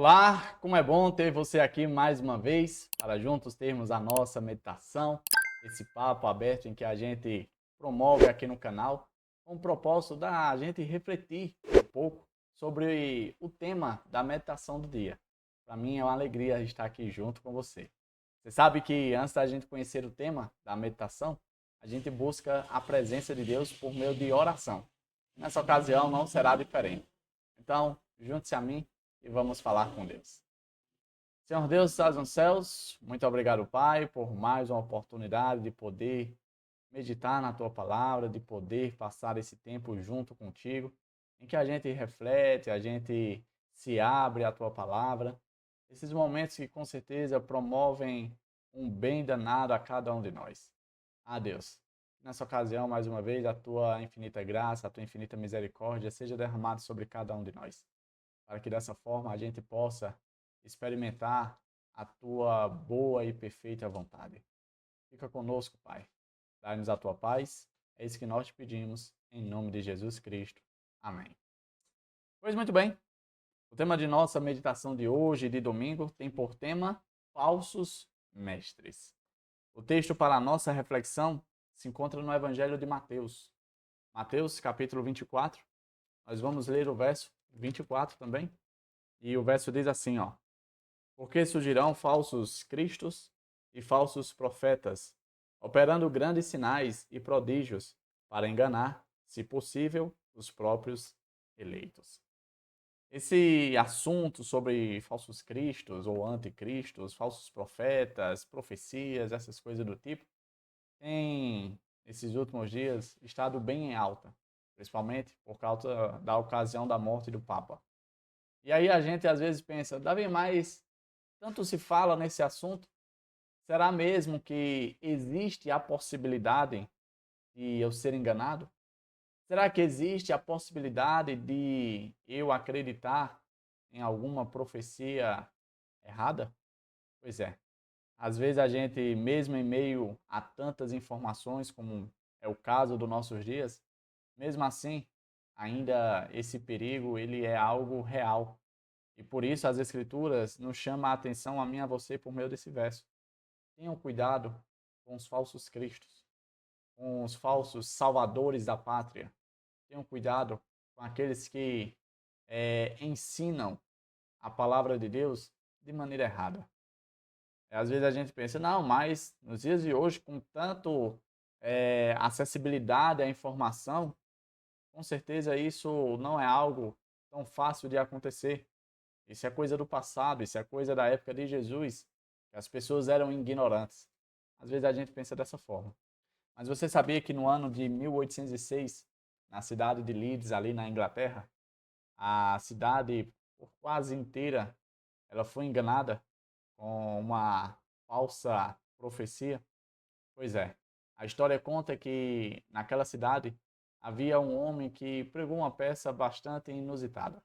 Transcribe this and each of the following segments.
Olá, como é bom ter você aqui mais uma vez para juntos termos a nossa meditação, esse papo aberto em que a gente promove aqui no canal, com o propósito da gente refletir um pouco sobre o tema da meditação do dia. Para mim é uma alegria estar aqui junto com você. Você sabe que antes da gente conhecer o tema da meditação, a gente busca a presença de Deus por meio de oração. Nessa ocasião não será diferente. Então, junte-se a mim e vamos falar com Deus. Senhor Deus, que estás nos céus, muito obrigado, Pai, por mais uma oportunidade de poder meditar na Tua palavra, de poder passar esse tempo junto contigo, em que a gente reflete, a gente se abre à Tua palavra. Esses momentos que com certeza promovem um bem danado a cada um de nós. Ah, Deus, nessa ocasião, mais uma vez, a Tua infinita graça, a Tua infinita misericórdia seja derramada sobre cada um de nós, para que dessa forma a gente possa experimentar a tua boa e perfeita vontade. Fica conosco, Pai. Dai-nos a tua paz. É isso que nós te pedimos, em nome de Jesus Cristo. Amém. Pois muito bem, o tema de nossa meditação de hoje, de domingo, tem por tema falsos mestres. O texto para a nossa reflexão se encontra no Evangelho de Mateus. Mateus, capítulo 24. Nós vamos ler o verso 24 também. E o verso diz assim, ó: Porque surgirão falsos cristos e falsos profetas, operando grandes sinais e prodígios para enganar, se possível, os próprios eleitos. Esse assunto sobre falsos cristos ou anticristos, falsos profetas, profecias, essas coisas do tipo, tem, nesses últimos dias, estado bem em alta, principalmente por causa da ocasião da morte do Papa. E aí a gente às vezes pensa, Davi, mas tanto se fala nesse assunto, será mesmo que existe a possibilidade de eu ser enganado? Será que existe a possibilidade de eu acreditar em alguma profecia errada? Pois é. Às vezes a gente, mesmo em meio a tantas informações, como é o caso dos nossos dias, mesmo assim, ainda esse perigo ele é algo real. E por isso as Escrituras nos chamam a atenção a mim e a você por meio desse verso. Tenham cuidado com os falsos cristos, com os falsos salvadores da pátria. Tenham cuidado com aqueles que ensinam a palavra de Deus de maneira errada. Às vezes a gente pensa, não, mas nos dias de hoje, com tanto acessibilidade à informação, com certeza isso não é algo tão fácil de acontecer. Isso é coisa do passado, isso é coisa da época de Jesus, que as pessoas eram ignorantes. Às vezes a gente pensa dessa forma. Mas você sabia que no ano de 1806, na cidade de Leeds, ali na Inglaterra, a cidade por quase inteira, ela foi enganada com uma falsa profecia? Pois é. A história conta que naquela cidade havia um homem que pregou uma peça bastante inusitada.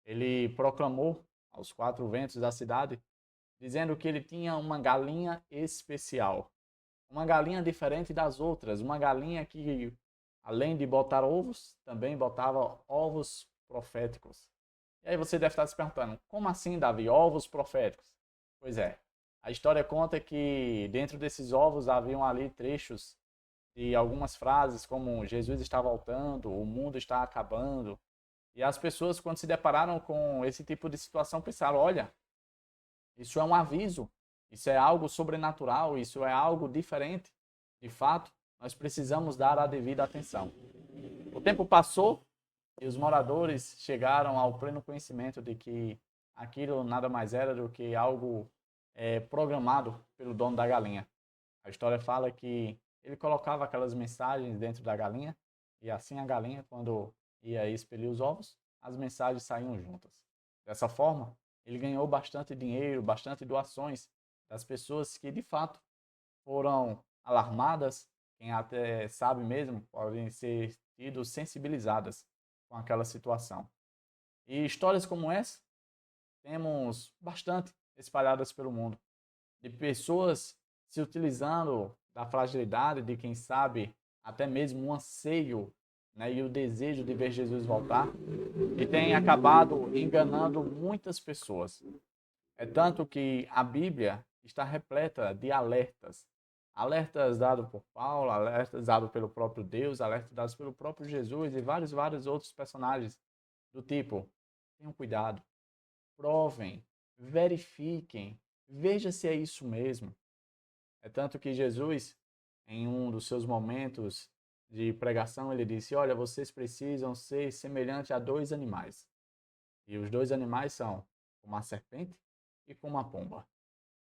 Ele proclamou aos quatro ventos da cidade, dizendo que ele tinha uma galinha especial, uma galinha diferente das outras, uma galinha que, além de botar ovos, também botava ovos proféticos. E aí você deve estar se perguntando, como assim, Davi, ovos proféticos? Pois é, a história conta que dentro desses ovos haviam ali trechos de algumas frases como Jesus está voltando, o mundo está acabando. E as pessoas, quando se depararam com esse tipo de situação, pensaram, olha, isso é um aviso, isso é algo sobrenatural, isso é algo diferente. De fato, nós precisamos dar a devida atenção. O tempo passou e os moradores chegaram ao pleno conhecimento de que aquilo nada mais era do que algo programado pelo dono da galinha. A história fala que ele colocava aquelas mensagens dentro da galinha e assim a galinha, quando ia expelir os ovos, as mensagens saíam juntas. Dessa forma, ele ganhou bastante dinheiro, bastante doações das pessoas que de fato foram alarmadas, quem até sabe mesmo, podem ser tido sensibilizadas com aquela situação. E histórias como essa temos bastante espalhadas pelo mundo, de pessoas se utilizando da fragilidade de quem sabe até mesmo um anseio né, e o desejo de ver Jesus voltar, e tem acabado enganando muitas pessoas. É tanto que a Bíblia está repleta de alertas. Alertas dados por Paulo, alertas dados pelo próprio Deus, alertas dados pelo próprio Jesus e vários outros personagens do tipo: tenham cuidado, provem, verifiquem, veja se é isso mesmo. É tanto que Jesus, em um dos seus momentos de pregação, ele disse: olha, vocês precisam ser semelhantes a dois animais. E os dois animais são como a serpente e como a pomba.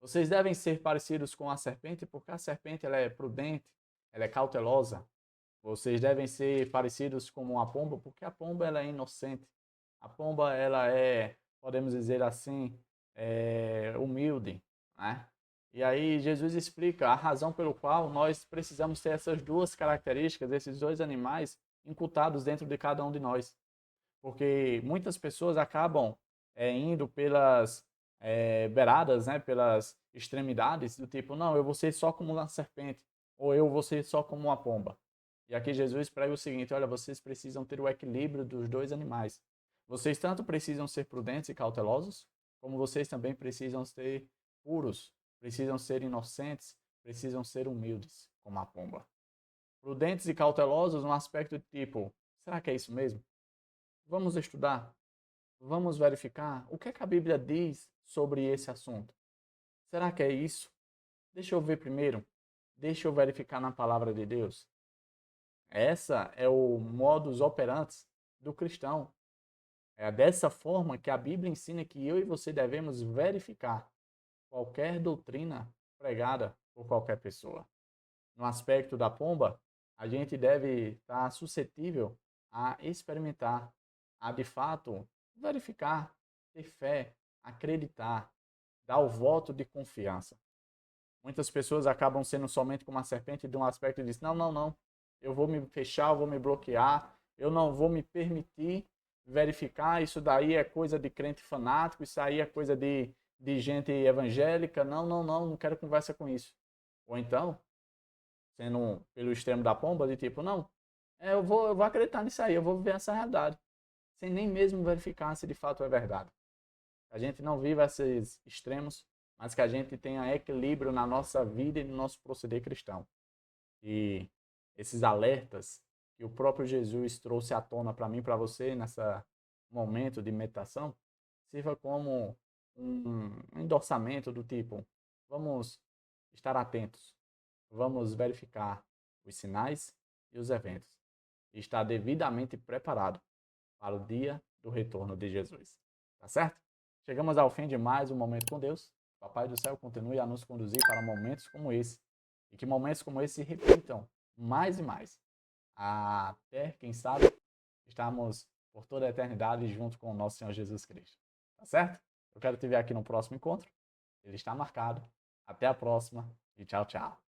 Vocês devem ser parecidos com a serpente, porque a serpente ela é prudente, ela é cautelosa. Vocês devem ser parecidos com a pomba, porque a pomba ela é inocente. A pomba ela é, podemos dizer assim, humilde, né? E aí Jesus explica a razão pelo qual nós precisamos ter essas duas características, esses dois animais incutados dentro de cada um de nós. Porque muitas pessoas acabam indo pelas beiradas, né, pelas extremidades, do tipo, não, eu vou ser só como uma serpente, ou eu vou ser só como uma pomba. E aqui Jesus prega o seguinte: olha, vocês precisam ter o equilíbrio dos dois animais. Vocês tanto precisam ser prudentes e cautelosos, como vocês também precisam ser puros, precisam ser inocentes, precisam ser humildes, como a pomba. Prudentes e cautelosos no aspecto de tipo, será que é isso mesmo? Vamos estudar, vamos verificar o que é que a Bíblia diz sobre esse assunto. Será que é isso? Deixa eu ver primeiro. Deixa eu verificar na palavra de Deus. Essa é o modus operandi do cristão. É dessa forma que a Bíblia ensina que eu e você devemos verificar qualquer doutrina pregada por qualquer pessoa. No aspecto da pomba, a gente deve estar suscetível a experimentar, a de fato verificar, ter fé, acreditar, dar o voto de confiança. Muitas pessoas acabam sendo somente como uma serpente de um aspecto e dizem: não, não, não, eu vou me fechar, eu vou me bloquear, eu não vou me permitir verificar, isso daí é coisa de crente fanático, isso aí é coisa de gente evangélica, não, não, não, não quero conversa com isso. Ou então, sendo pelo extremo da pomba, de tipo, não, eu vou acreditar nisso aí, eu vou viver essa realidade, sem nem mesmo verificar se de fato é verdade. Que a gente não viva esses extremos, mas que a gente tenha equilíbrio na nossa vida e no nosso proceder cristão. E esses alertas que o próprio Jesus trouxe à tona para mim e para você nesse momento de meditação, sirva como um endossamento do tipo, vamos estar atentos, vamos verificar os sinais e os eventos e estar devidamente preparado para o dia do retorno de Jesus. Tá certo? Chegamos ao fim de mais um Momento com Deus. Papai do Céu continue a nos conduzir para momentos como esse e que momentos como esse se repitam mais e mais. Até, quem sabe, estarmos por toda a eternidade junto com o nosso Senhor Jesus Cristo. Tá certo? Eu quero te ver aqui no próximo encontro. Ele está marcado. Até a próxima e tchau, tchau.